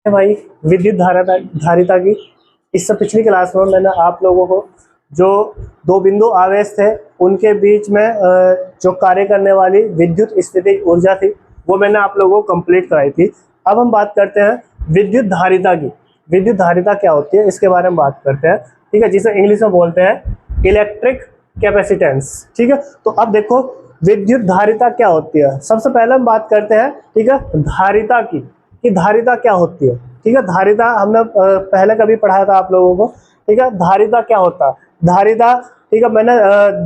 भाई विद्युत धारिता की इससे पिछली क्लास में मैंने आप लोगों को जो दो बिंदु आवेश थे उनके बीच में जो कार्य करने वाली विद्युत स्थितिज ऊर्जा थी वो मैंने आप लोगों को कंप्लीट कराई थी। अब हम बात करते हैं विद्युत धारिता की। विद्युत धारिता क्या होती है इसके बारे में बात करते हैं, ठीक है, जिसे इंग्लिश में बोलते हैं इलेक्ट्रिक कैपेसिटेंस। ठीक है, तो अब देखो विद्युत धारिता क्या होती है। सबसे पहले हम बात करते हैं, ठीक है, धारिता की कि धारिता क्या होती है। ठीक है, धारिता हमने पहले कभी पढ़ाया था आप लोगों को। ठीक है, धारिता क्या होता है। धारिता, ठीक है, मैंने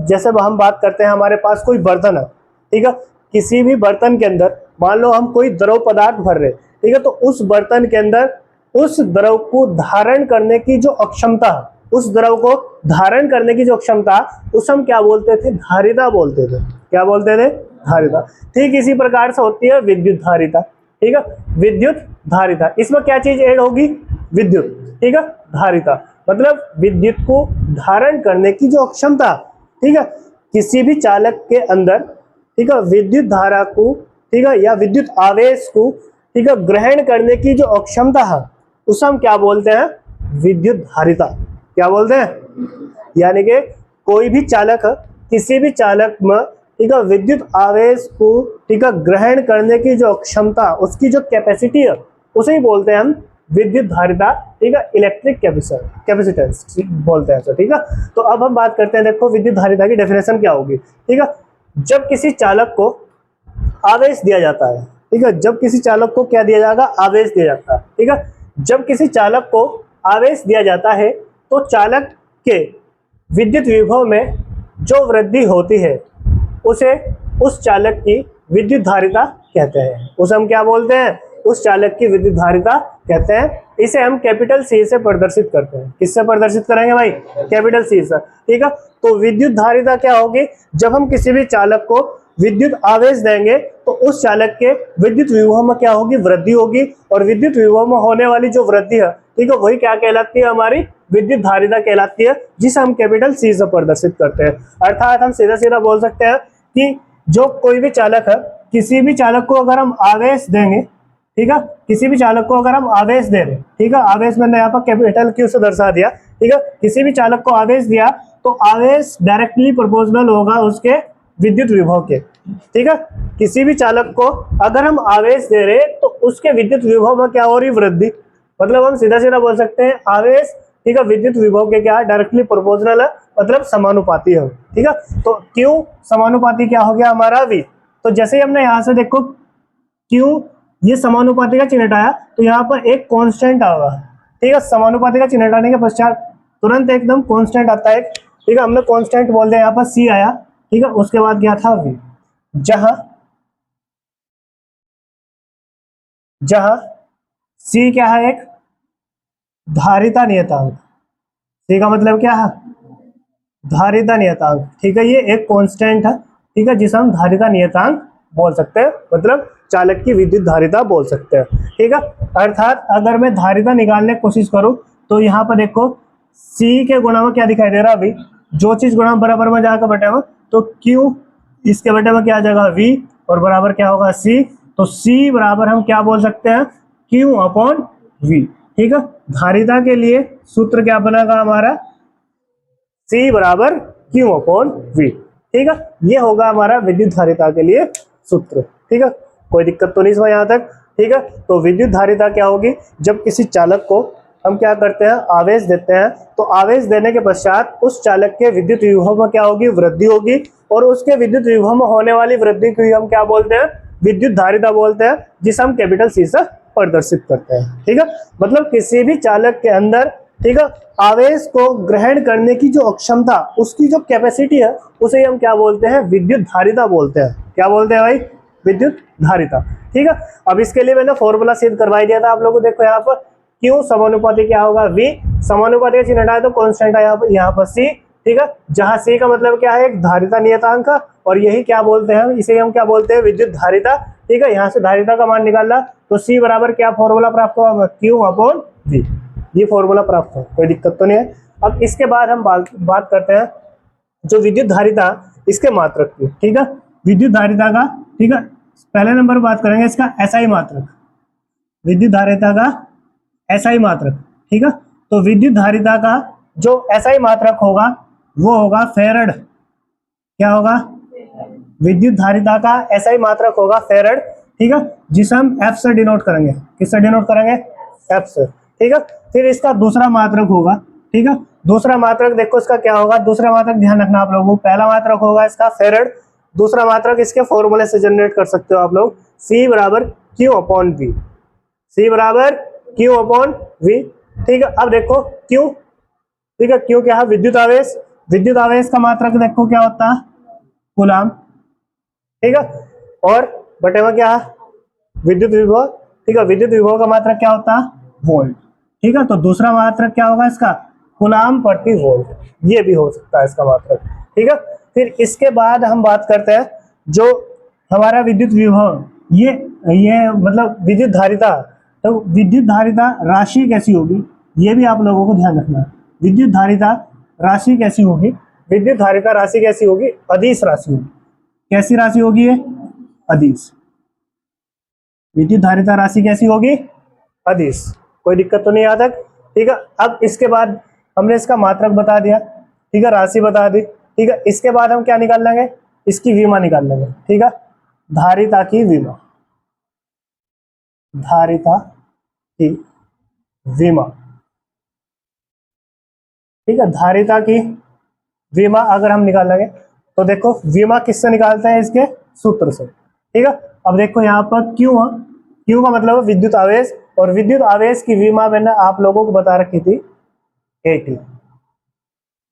जैसे हम बात करते हैं हमारे पास कोई बर्तन है, ठीक है, किसी भी बर्तन के अंदर मान लो हम कोई द्रव पदार्थ भर रहे, ठीक है, तो उस बर्तन के अंदर उस द्रव को धारण करने की जो अक्षमता, उस द्रव को धारण करने की जो क्षमता, उस हम क्या बोलते थे, धारिता बोलते थे। क्या बोलते थे, धारिता। ठीक इसी प्रकार से होती है विद्युत धारिता। ठीक है, विद्युत धारिता, इसमें क्या चीज ऐड होगी, विद्युत। ठीक है, धारिता मतलब विद्युत को धारण करने की जो क्षमता, ठीक है, किसी भी चालक के अंदर, ठीक है, विद्युत धारा को, ठीक है, या विद्युत आवेश को, ठीक है, ग्रहण करने की जो अक्षमता है उसे हम क्या बोलते हैं, विद्युत धारिता। क्या बोलते हैं, यानी कि कोई भी चालक, किसी भी चालक में, ठीक है, विद्युत आवेश को, ठीक है, ग्रहण करने की जो क्षमता, उसकी जो कैपेसिटी है उसे ही बोलते हैं हम विद्युत धारिता। ठीक है, इलेक्ट्रिक कैपेसिटेंस बोलते हैं। ठीक है, तो अब हम बात करते हैं, देखो विद्युत धारिता की डेफिनेशन क्या होगी। ठीक है, जब किसी चालक को आवेश दिया जाता है, ठीक है, जब किसी चालक को क्या दिया जाएगा, आवेश दिया जाता है। ठीक है, जब किसी चालक को आवेश दिया जाता है तो चालक के विद्युत विभव में जो वृद्धि होती है उसे उस चालक की विद्युत धारिता कहते हैं। उसे हम क्या बोलते हैं, उस चालक की विद्युत धारिता कहते हैं। इसे हम कैपिटल सी से प्रदर्शित करते हैं। किससे प्रदर्शित करेंगे भाई, कैपिटल सी से। ठीक है, तो विद्युत धारिता क्या होगी, जब हम किसी भी चालक को विद्युत आवेश देंगे तो उस चालक के विद्युत विभव में क्या होगी, वृद्धि होगी, और विद्युत विभव में होने वाली जो वृद्धि है, ठीक है, वही क्या कहलाती है, हमारी विद्युत धारिता कहलाती है, जिसे हम कैपिटल सी से प्रदर्शित करते हैं। अर्थात हम सीधा सीधा बोल सकते हैं कि जो कोई भी चालक है, किसी भी चालक को अगर हम आवेश देंगे, ठीक है, किसी भी चालक को अगर हम आवेश दे रहे, ठीक है, आवेश मैंने यहाँ पर कैपिटल क्यू से दर्शा दिया। ठीक है, किसी भी चालक को आवेश दिया तो आवेश डायरेक्टली प्रोपोर्शनल होगा उसके विद्युत विभव के। ठीक है, किसी भी चालक को अगर हम आवेश दे रहे तो उसके विद्युत विभव में क्या हो रही, वृद्धि। मतलब हम सीधा सीधा बोल सकते हैं आवेश, ठीक है, विद्युत विभव के क्या डायरेक्टली प्रोपोर्शनल है, मतलब समानुपाती है। ठीक है, तो क्यों समानुपाती क्या हो गया हमारा, वी। तो जैसे ही हमने यहाँ से देखो क्यों ये समानुपाती का चिन्ह हटाया तो यहाँ पर एक कांस्टेंट आएगा। ठीक है, समानुपाती का चिन्ह हटाने के पश्चात तुरंत एकदम कांस्टेंट आता है। ठीक है, हमने कांस्टेंट बोल दिया, यहाँ पर सी आया। ठीक है, उसके बाद क्या था, वी। जहां सी क्या है, एक धारिता नियतांक। सी का मतलब क्या है, धारिता नियतांक। ठीक है, ये एक कांस्टेंट है, ठीक है, जिसे हम धारिता नियतांक बोल सकते हैं, मतलब चालक की विद्युत धारिता बोल सकते हैं। ठीक है, अर्थात अगर मैं धारिता निकालने की कोशिश करूं तो यहाँ पर देखो सी के गुणा में क्या दिखाई दे रहा है, अभी जो चीज गुणा बराबर में जाकर बटे में, तो क्यू इसके बटे में क्या आ जाएगा, वी, और बराबर क्या होगा, सी। तो सी बराबर हम क्या बोल सकते हैं, क्यू अपॉन वी। ठीक है, धारिता के लिए सूत्र क्या बनेगा हमारा, सी बराबर क्यू अपॉन वी। ठीक है, ये होगा हमारा विद्युत धारिता के लिए सूत्र। ठीक है, कोई दिक्कत तो नहीं इसमें यहाँ तक। ठीक है, तो विद्युत धारिता क्या होगी, जब किसी चालक को हम क्या करते हैं, आवेश देते हैं, तो आवेश देने के पश्चात उस चालक के विद्युत विभव में क्या होगी, वृद्धि होगी, और उसके विद्युत विभव में होने वाली वृद्धि को हम क्या बोलते हैं, विद्युत धारिता बोलते हैं, जिसे हम कैपिटल सी से प्रदर्शित करते हैं। ठीक है, मतलब किसी भी चालक के अंदर, ठीक है, आवेश को ग्रहण करने की जो अक्षमता, उसकी जो कैपेसिटी है, उसे हम क्या बोलते हैं, विद्युत धारिता बोलते हैं। क्या बोलते हैं भाई, विद्युत धारिता। ठीक है, अब इसके लिए मैंने फॉर्मूला सिद्ध करवाई दिया था आप लोगों को। देखो यहाँ पर क्यू समानुपाती क्या होगा, वी, समानुपाती का चिन्ह हटाया तो कांस्टेंट है यहाँ पर सी। ठीक है, जहां सी का मतलब क्या है, एक धारिता नियतांक, और यही क्या बोलते हैं, इसे हम क्या बोलते हैं, विद्युत धारिता। ठीक है, यहाँ से धारिता का मान निकालना तो सी बराबर क्या फॉर्मूला प्राप्त होगा, क्यू अपॉन वी। ये फॉर्मूला प्राप्त हो, कोई दिक्कत तो नहीं है। अब इसके बाद हम बात करते हैं जो विद्युत धारिता, इसके मात्रक की। ठीक है, विद्युत धारिता का, ठीक है, पहले नंबर बात करेंगे इसका एसआई मात्रक। विद्युत धारिता का एसआई मात्रक, ठीक है। तो विद्युत धारिता का जो एसआई मात्रक होगा वो होगा फेरड। क्या होगा? विद्युत धारिता का एसआई मात्रक होगा फेरड, ठीक है, जिसे हम एफ से डिनोट करेंगे। किससे डिनोट करेंगे? एफ से, ठीक है। फिर इसका दूसरा मात्रक होगा, ठीक है। दूसरा मात्रक देखो इसका क्या होगा, दूसरा मात्रक ध्यान रखना आप लोगों को। पहला मात्रक होगा इसका फेरड, दूसरा मात्रक इसके फॉर्मूले से जनरेट कर सकते हो आप लोग, C बराबर Q अपॉन V, C बराबर Q अपॉन V, ठीक है। अब देखो Q, ठीक है, Q क्या है? विद्युत आवेश। विद्युत आवेश का मात्रक देखो क्या होता है? कूलाम, ठीक है। और बटे में क्या है? विद्युत विभव, ठीक है। विद्युत विभव का मात्रक क्या होता है? वोल्ट, ठीक है। तो दूसरा मात्रक क्या होगा इसका? कूलाम प्रति वोल्ट, ये भी हो सकता है इसका मात्रक, ठीक है। फिर इसके बाद हम बात करते हैं जो हमारा विद्युत विभव, ये मतलब विद्युत धारिता। तो विद्युत धारिता राशि कैसी होगी, ये भी आप लोगों को ध्यान रखना है। विद्युत धारिता राशि कैसी होगी? विद्युत धारिता राशि कैसी होगी? अदिश राशि होगी। कैसी राशि होगी ये? अदिश। विद्युत धारिता राशि कैसी होगी? अदिश। कोई दिक्कत तो नहीं आ तक, ठीक है। अब इसके बाद हमने इसका मात्रक बता दिया, ठीक है, राशि बता दी, ठीक है। इसके बाद हम क्या निकाल लेंगे? इसकी विमा निकाल लेंगे, ठीक है। धारिता की विमा, धारिता की विमा, ठीक है। धारिता की विमा अगर हम निकाल लेंगे तो देखो विमा किससे निकालते हैं? इसके सूत्र से, ठीक है। अब देखो यहाँ पर क्यू है, क्यू का मतलब है विद्युत आवेश, और विद्युत आवेश की विमा मैंने आप लोगों को बता रखी थी AT।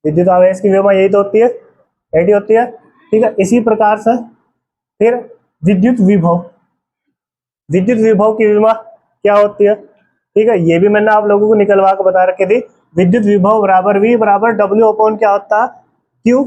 विद्युत आवेश की विमा यही तो होती है, AT होती है, ठीक है। इसी प्रकार से फिर विद्युत विभव, विद्युत विभव की विमा क्या होती है, ठीक है। ये भी मैंने आप लोगों को निकलवा के बता रखी थी। विद्युत विभव बराबर V बराबर W अपॉन क्या होता है? Q,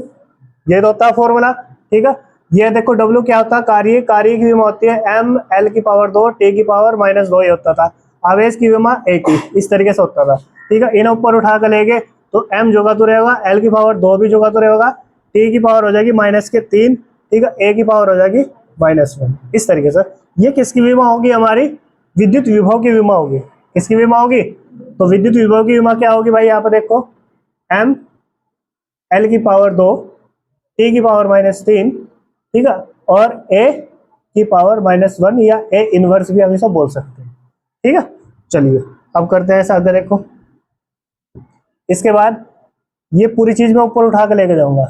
ये तो होता है फॉर्मूला, ठीक है। ये देखो W क्या होता है? कार्य, कार्य की विमा होती है M L की पावर 2 T की पावर -2, ये होता था। आवेश की विमा AT, इस तरीके से होता था, ठीक है। इन्हें ऊपर उठा कर लेंगे तो M जोगा तो रहेगा, L की पावर 2 भी जोगा तो रहेगा, T की पावर हो जाएगी -3, ठीक है, A की पावर हो जाएगी -1, इस तरीके से। ये किसकी विमा होगी? हमारी विद्युत विभव की विमा होगी। किसकी विमा होगी? तो विद्युत विभव की विमा क्या होगी भाई? यहाँ पर देखो M L की पावर 2 T की पावर -3, ठीक है, और A की पावर -1 या A इनवर्स भी हम इसे बोल सकते हैं, ठीक है। चलिए अब करते हैं ऐसा, अगर देखो इसके बाद ये पूरी चीज मैं ऊपर उठा के लेके जाऊंगा।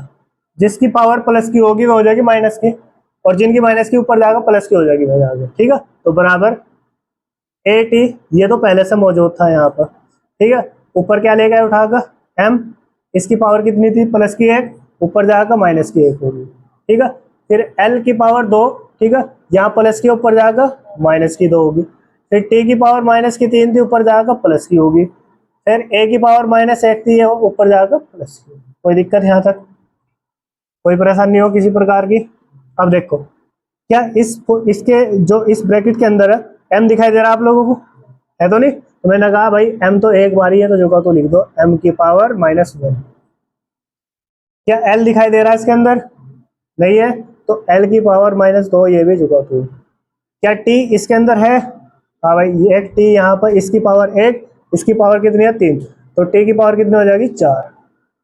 जिसकी पावर प्लस की होगी वो हो जाएगी माइनस की, और जिनकी माइनस की ऊपर जाएगा प्लस की हो जाएगी भाई आगे, ठीक है। तो बराबर AT, ये तो पहले से मौजूद था यहाँ पर, ठीक है। ऊपर क्या ले गए उठाकर? M, इसकी पावर कितनी थी? प्लस की 1, ऊपर जाकर माइनस की 1 होगी, ठीक है। फिर L की पावर 2, ठीक है, यहाँ प्लस की ऊपर जाकर माइनस की 2 होगी। फिर T की पावर -3 थी, ऊपर जाकर प्लस की होगी। फिर A की पावर -1 थी, ऊपर जाकर प्लस की होगी। कोई दिक्कत यहाँ तक? कोई परेशानी हो किसी प्रकार की? अब देखो क्या इसके जो इस ब्रैकेट के अंदर है M दिखाई दे रहा है आप लोगों को? है तो नहीं? तो मैंने कहा भाई M तो एक बार ही है, तो जो का तो लिख दो M की पावर -1। क्या L दिखाई दे रहा है इसके अंदर? नहीं है, तो L की पावर -2, ये भी जुगा तो। क्या T इसके अंदर है? हाँ भाई, ये एक T यहाँ पर, इसकी पावर 1, इसकी पावर कितनी है? 3, तो T की पावर कितनी हो जाएगी? 4,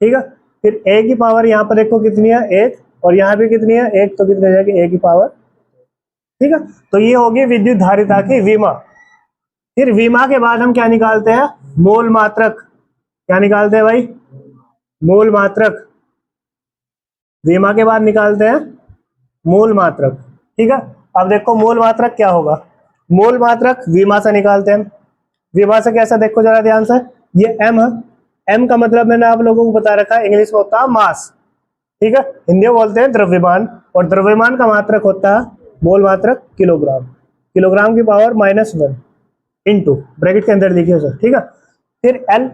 ठीक है। फिर A की पावर यहाँ पर देखो कितनी है? 1, और यहाँ भी कितनी है? 1, तो कितनी हो जाएगी? A की पावर, ठीक है। तो ये होगी विद्युत धारिता की विमा। फिर विमा के बाद हम क्या निकालते हैं? मोल मात्रक। क्या निकालते हैं भाई? मोल मात्रक। विमा के बाद निकालते हैं मोल मात्रक, ठीक है। अब देखो मोल मात्रक क्या होगा? मोल मात्रक विमा से निकालते हैं। विमा से कैसा? देखो जरा ध्यान से, ये M है, M का मतलब मैंने आप लोगों को बता रखा है, इंग्लिश में होता है मास, ठीक है। हिंदी में बोलते हैं द्रव्यमान, और द्रव्यमान का मात्रक होता है मोल मात्रक किलोग्राम। किलोग्राम की पावर -1 इंटू ब्रैकेट के अंदर लिखिए सर, ठीक है। फिर L,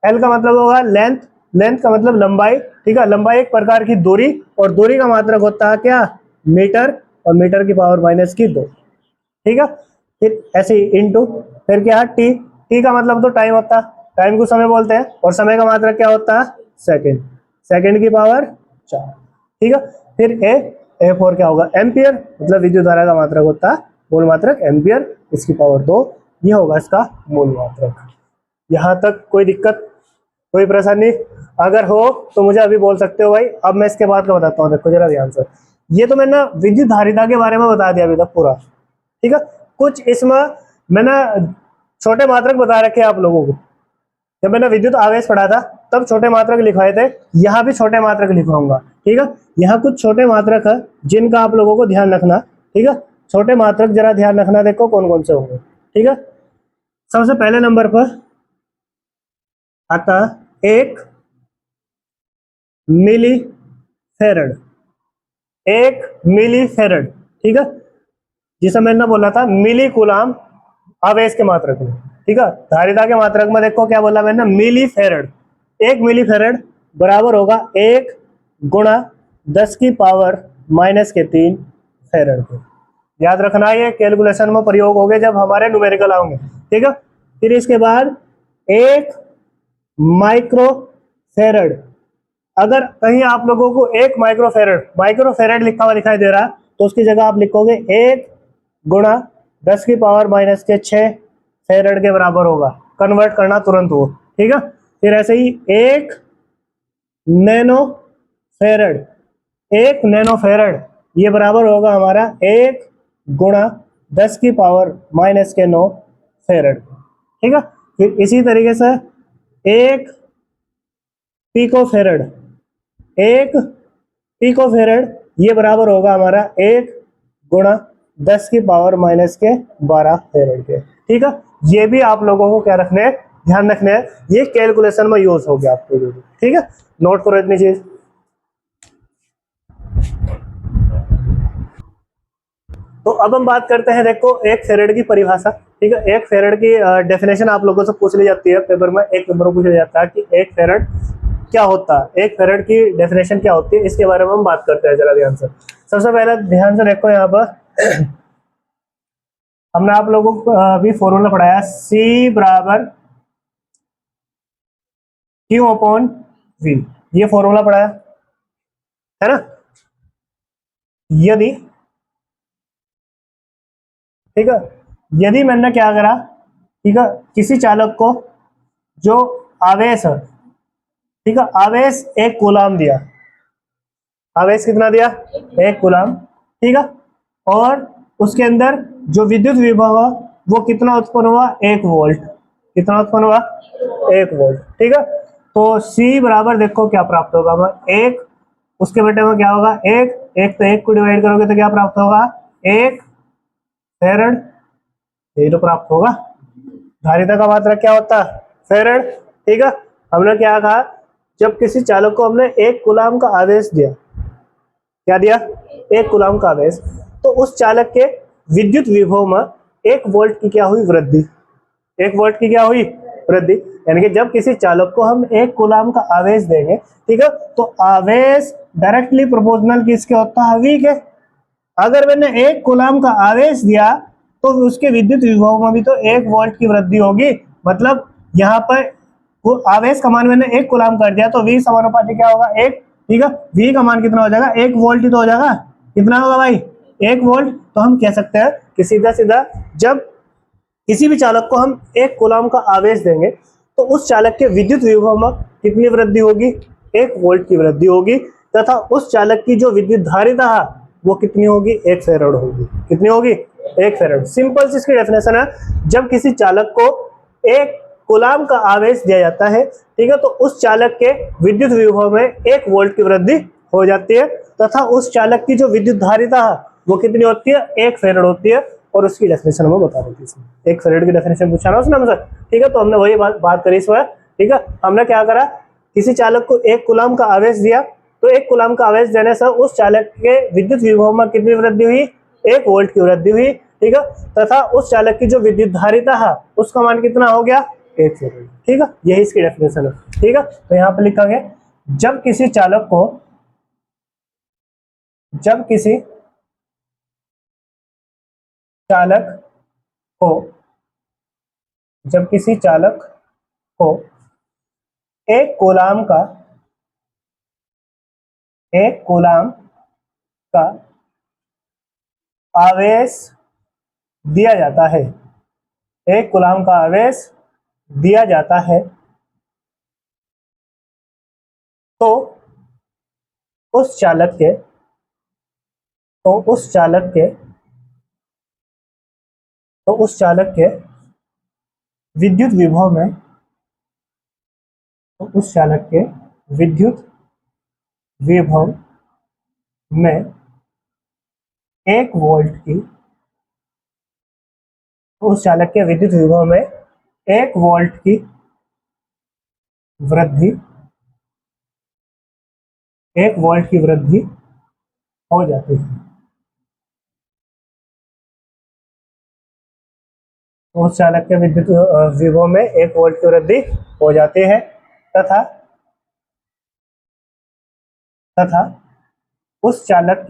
L का मतलब होगा लेंथ, लेंथ का मतलब लंबाई, ठीक है। लंबाई एक प्रकार की दूरी, और दूरी का मात्रक होता है क्या? मीटर, और मीटर की पावर -2, ठीक है। फिर ऐसे ही इंटू, फिर क्या है? T, T का मतलब तो टाइम होता है, टाइम को समय बोलते हैं, और समय का मात्रक क्या होता है? सेकंड, सेकंड की पावर 4, ठीक है। फिर A फॉर क्या होगा? एम्पियर, मतलब विद्युत धारा का मात्रक होता है मूल मात्रक एम्पियर, इसकी पावर 2, ये होगा इसका मूल मात्रक, यहाँ तक कोई दिक्कत, कोई परेशानी अगर हो तो मुझे अभी बोल सकते हो भाई। अब मैं इसके बाद का बताता हूँ, देखो जरा ध्यान से। ये तो मैंने विद्युत धारिता के बारे में बता दिया अभी तक पूरा, ठीक है। कुछ इसमें मैंने छोटे मात्रक बता रखे आप लोगों को। जब मैंने विद्युत आवेश पढ़ा था तब छोटे मात्रक लिखवाए थे, यहाँ भी छोटे मात्रक लिखवाऊंगा, ठीक है। यहाँ कुछ छोटे मात्रक है जिनका आप लोगों को ध्यान रखना, ठीक है। छोटे मात्रक जरा ध्यान रखना, देखो कौन कौन से होंगे, ठीक है। सबसे पहले नंबर पर आता एक मिली फेरड, एक मिली फेरड, ठीक है। जिसे मैंने बोला था मिली कूलाम आवेश के मात्रक में, ठीक है। धारिता के मात्रक में देखो क्या बोला मैंने, मिली फेरड। एक मिली फेरड बराबर होगा 1 गुणा 10 की पावर -3 फेरड के। याद रखना, ये कैलकुलेशन में प्रयोग होंगे जब हमारे न्यूमेरिकल आओगे, ठीक है। फिर इसके बाद 1 माइक्रो फेरड। अगर कहीं आप लोगों को 1 माइक्रो फेरड लिखा हुआ दिखाई दे रहा तो उसकी जगह आप लिखोगे 1 गुणा 10 की पावर -6 फेरड के बराबर होगा। कन्वर्ट करना तुरंत हो, ठीक है। फिर ऐसे ही 1 नैनो फेरड, 1 नैनो फेरड ये बराबर होगा हमारा 1 गुणा 10 की पावर -9 फेरड, ठीक है। फिर इसी तरीके से 1 पिको फेरड, 1 पिको फेरड ये बराबर होगा हमारा 1 गुणा 10 की पावर -12 फेरड के, ठीक है। ये भी आप लोगों को क्या रखने हैं, ध्यान रखने हैं, ये कैलकुलेशन में यूज हो गया आपको, ठीक है। नोट करो इतनी चीज। तो अब हम बात करते हैं, देखो एक फेरड की परिभाषा, ठीक है। एक फेरड की डेफिनेशन आप लोगों से पूछ ली जाती है पेपर में, एक पेपर में पूछा जाता है कि एक फेरड क्या होता है, एक फेरड की डेफिनेशन क्या होती है, इसके बारे में हम बात करते हैं जरा ध्यान से। सबसे पहले ध्यान से देखो, यहाँ पर हमने आप लोगों को अभी फॉर्मूला पढ़ाया, C बराबर Q अपॉन V, ये फॉर्मूला पढ़ाया है ना। यदि, ठीक है, यदि मैंने क्या करा, ठीक है, किसी चालक को जो आवेश है, ठीक है, आवेश 1 कूलाम दिया, आवेश कितना दिया, 1 कूलाम, ठीक है। और उसके अंदर जो विद्युत विभव है वो कितना उत्पन्न हुआ, 1 वोल्ट। कितना उत्पन्न हुआ, 1 वोल्ट, ठीक है। तो C बराबर देखो क्या प्राप्त होगा, 1 उसके बेटे में क्या होगा, 1 1 तो 1 को डिवाइड करोगे तो क्या प्राप्त होगा, 1 फेरड, यही तो प्राप्त होगा। धारिता का मात्रक क्या होता है, फेरड, ठीक है। हमने क्या कहा, जब किसी चालक को हमने 1 कूलाम का आवेश दिया, क्या दिया, 1 कूलाम का आवेश, तो उस चालक के विद्युत विभव में 1 वोल्ट की क्या हुई, वृद्धि। 1 वोल्ट की क्या हुई, वृद्धि। यानी कि जब किसी चालक को हम 1 कूलाम का आवेश देंगे, ठीक है, तो आवेश डायरेक्टली प्रोपोर्शनल किसके होता है, V के। अगर मैंने 1 कूलाम का आवेश दिया तो उसके विद्युत विभव में भी तो 1 वोल्ट की वृद्धि होगी। मतलब यहाँ पर वो आवेश का मान मैंने 1 कूलाम कर दिया तो V समानुपाती क्या होगा, 1, ठीक है। V का मान कितना हो जाएगा, 1 वोल्ट ही तो हो जाएगा। कितना होगा भाई, 1 वोल्ट। तो हम कह सकते हैं कि सीधा सीधा जब किसी भी चालक को हम 1 कूलाम का आवेश देंगे तो उस चालक के विद्युत विभव में कितनी वृद्धि होगी, 1 वोल्ट की वृद्धि होगी, तथा उस चालक की जो विद्युत धारिता है वो कितनी होगी, 1 फेरड होगी। कितनी होगी, 1 फेरड। सिंपल सी इसकी डेफिनेशन है, जब किसी चालक को 1 कूलाम का आवेश दिया जाता है, ठीक है, तो उस चालक के विद्युत विभव में 1 वोल्ट की वृद्धि हो जाती है, तथा उस चालक की जो विद्युत धारिता है वो कितनी होती है, 1 फेरड होती है। और उसकी डेफिनेशन हमें बता रही थी इसमें, 1 फेरड की डेफिनेशन पूछा ना उसने हमसे, ठीक है। तो हमने वही बात करी इसमें, ठीक है। हमने क्या करा, किसी चालक को 1 कूलाम का आवेश दिया, तो 1 कूलाम का आवेश देने से उस चालक के विद्युत विभव में कितनी वृद्धि हुई, 1 वोल्ट की वृद्धि हुई, ठीक है। तथा उस चालक की जो विद्युत धारिता है उसका मान कितना हो गया, 1 फेरड, ठीक है। यही इसकी डेफिनेशन है, ठीक है। तो यहाँ पे लिखा गया, जब किसी चालक को, जब किसी चालक को, जब किसी चालक को 1 कूलाम का, 1 कूलाम का आवेश दिया जाता है, 1 कूलाम का आवेश दिया जाता है तो उस चालक के विद्युत विभव में उस चालक के विद्युत विभव में 1 वोल्ट की उस चालक के विद्युत विभव में 1 वोल्ट की वृद्धि 1 वोल्ट की वृद्धि हो जाती है। उस चालक के विद्युत विभव में 1 वोल्ट की वृद्धि हो जाती है तथा उस चालक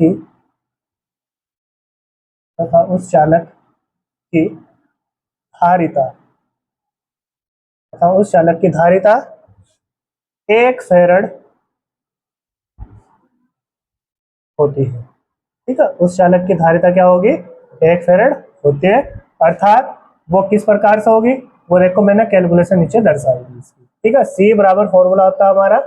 की धारिता 1 फैराड होती है। ठीक है, उस चालक की धारिता क्या होगी? 1 फैराड होती है। अर्थात वो किस प्रकार से होगी, वो देखो मैंने कैलकुलेशन नीचे दर्शाई दी इसकी। ठीक है, C बराबर फॉर्मूला होता है हमारा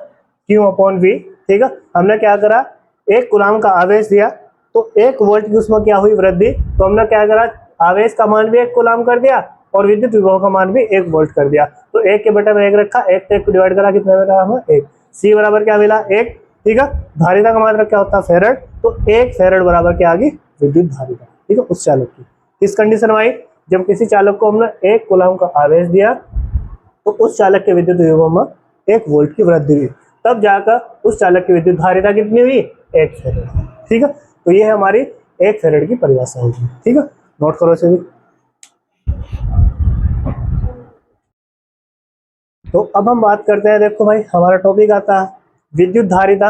Q/V। ठीक है, हमने क्या करा, 1 कूलम का आवेश दिया तो 1 वोल्ट की उसमें क्या हुई? वृद्धि। तो हमने क्या करा, आवेश का मान भी 1 कूलम कर दिया और विद्युत विभव का मान भी 1 वोल्ट कर दिया। तो 1 के बटे में 1 रखा, 1 से 1 को डिवाइड करा, कितना मिला हमें? 1। C बराबर क्या मिला? 1। ठीक है, धारिता का मान क्या होता है? फैराड। तो 1 फैराड बराबर क्या आ गई? विद्युत धारिता। ठीक है, उस चालक की। किस कंडीशन में आई? जब किसी चालक को हमने 1 कूलम का आवेश दिया तो उस चालक के विद्युत विभव में 1 वोल्ट की वृद्धि हुई, तब जाकर उस चालक की विद्युत धारिता कितनी हुई? 1 फैराड। ठीक है, तो ये है हमारी 1 फैराड की परिभाषा होगी। ठीक है, नोट करो इसे भी। तो अब हम बात करते हैं, देखो भाई हमारा टॉपिक आता है विद्युत धारिता,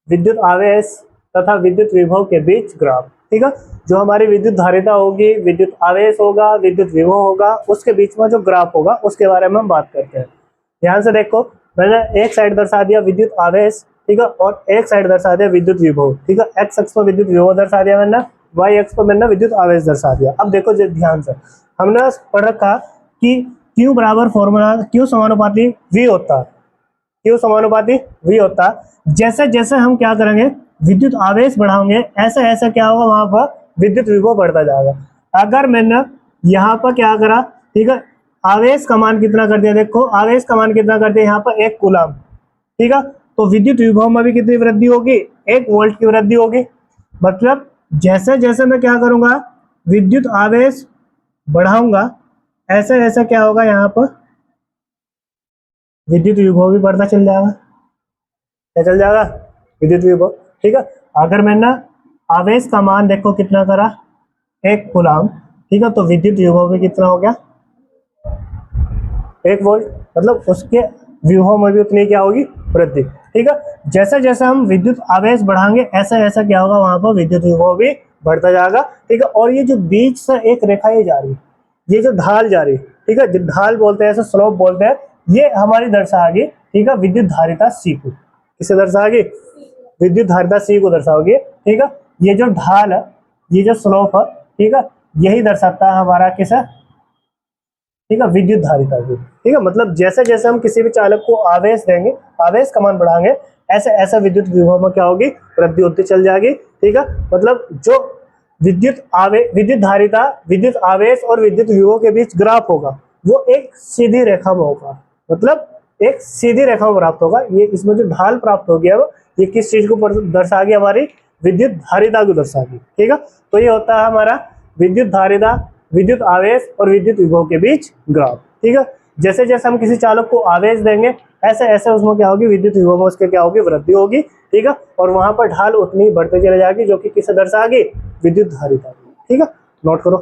विद्युत आवेश तथा विद्युत विभव के बीच ग्राफ। ठीक है, जो हमारी विद्युत धारिता होगी, विद्युत आवेश होगा, विद्युत विभव होगा, उसके बीच में जो ग्राफ होगा उसके बारे में हम बात करते हैं। ध्यान से देखो, मैंने एक साइड दर्शा दिया विद्युत आवेश, ठीक है, और एक साइड दर्शा दिया विद्युत विभव। ठीक है, एक्स अक्ष पर विद्युत विभव दर्शा दिया मैंने, वाई अक्ष पर मैंने विद्युत आवेश दर्शा दिया। अब देखो ध्यान से, हमने पढ़ रखा कि Q बराबर फॉर्मूला, Q समानुपाती V होता है, Q समानुपाती V होता है। जैसे जैसे हम क्या करेंगे, विद्युत आवेश बढ़ाएंगे, ऐसा ऐसा क्या होगा, वहां पर विद्युत विभव बढ़ता जाएगा। अगर मैंने यहाँ पर क्या करा, ठीक है, आवेश का मान कितना कर दिया, देखो आवेश का मान कितना कर दिया यहाँ पर 1 कूलम। ठीक है, तो विद्युत विभव में भी कितनी वृद्धि होगी? 1 वोल्ट की वृद्धि होगी। मतलब जैसे जैसे मैं क्या करूंगा, विद्युत आवेश बढ़ाऊंगा, ऐसे ऐसा क्या होगा, यहाँ पर विद्युत विभव भी बढ़ता चल जाएगा। क्या चल जाएगा? विद्युत विभव। ठीक है, अगर मैंने आवेश का मान देखो कितना करा, 1 कूलम, ठीक है, तो विद्युत विभव भी कितना हो गया? 1 वोल्ट। मतलब उसके विभव में भी उतनी क्या होगी? वृद्धि। ठीक है, जैसे जैसे हम विद्युत आवेश बढ़ाएंगे, ऐसा ऐसा क्या होगा, वहां पर विद्युत विभव भी बढ़ता जाएगा। ठीक है, और ये जो बीच से एक रेखा ये जा रही है, ये जो ढाल जा रही है, ठीक है, जो ढाल बोलते हैं, स्लोप बोलते हैं, ये हमारी दर्शाएगी, ठीक है, विद्युत धारिता C को। किसे दर्शाएगी? विद्युत धारिता C को दर्शाओगे। ठीक है, ये जो ढाल है, ये जो स्लोप है, ठीक है, यही दर्शाता है हमारा किसे? ठीक है, विद्युत धारिता को। ठीक है, मतलब जैसे जैसे हम किसी भी चालक को आवेश देंगे, आवेश का मान बढ़ाएंगे, ऐसे ऐसे विद्युत विभव में क्या होगी? वृद्धि होती चल जाएगी। ठीक है, मतलब जो विद्युत धारिता, विद्युत आवेश और विद्युत विभव के बीच ग्राफ होगा, वो एक सीधी रेखा में होगा। मतलब एक सीधी रेखा में प्राप्त होगा। ये इसमें जो ढाल प्राप्त हो गया वो ये किस चीज को दर्शाएगी? हमारी विद्युत धारिता को दर्शाएगी। ठीक है, तो ये होता है हमारा विद्युत धारिता, विद्युत आवेश और विद्युत विभव के बीच ग्राफ। ठीक है, जैसे जैसे हम किसी चालक को आवेश देंगे, ऐसे ऐसे उसमें क्या होगी? विद्युत विभव में उसके क्या होगी? वृद्धि होगी। ठीक है, और वहां पर ढाल उतनी बढ़ते चले जाएगी, जो कि किसे दर्शाएगी? विद्युत धारिता। ठीक है, नोट करो।